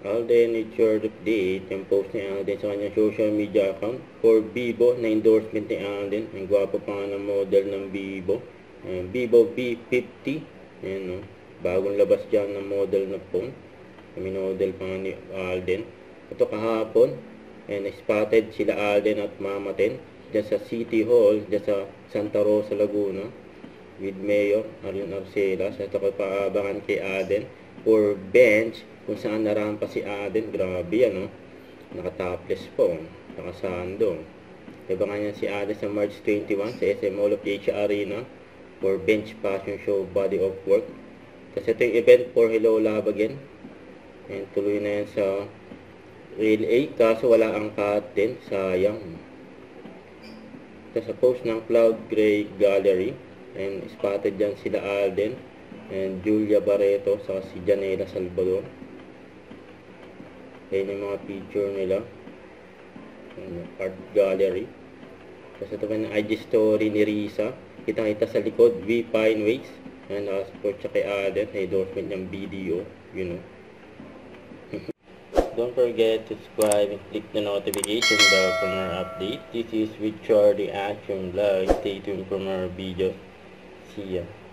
Alden, it's your update. Yung post ni Alden sa kanyang social media account for Vivo na endorsement ni Alden. Ang gwapo pa nga ng model ng Vivo. Vivo V50. Ayan, no? Bagong labas dyan ng model na phone. Kami model pa nga ni Alden. Ito kahapon. And spotted sila Alden at Mama Ten dyan sa City Hall, dyan sa Santa Rosa, Laguna. With Mayor Arlene Arcelas. Ito ko paabangan kay Alden for bench kung saan narampa si Alden. Grabe yan, no? Naka-topless po, nakasando. Abangan niya si Alden sa March 21 sa SM Mall of Asia Arena for bench fashion show body of work. Kasi ito yung event for Hello Love Again. And tuloy na yan sa Real A, kaso wala ang cut din, sayang. Ito sa post ng Cloud Gray Gallery. And spotted dyan sila Alden and Julia Barreto sa si Janela Salvador. Ayan yung mga picture nila. Art gallery. Tapos ito pa ng IG story ni Risa. Kita-kita sa likod, V Fine Ways. Ayan, naka-support siya kay Alden. Endorsement niyang video. You know. Don't forget to subscribe and click the notification bell for more updates. This is with Charlie Action Vlog. Stay tuned for more videos. See ya.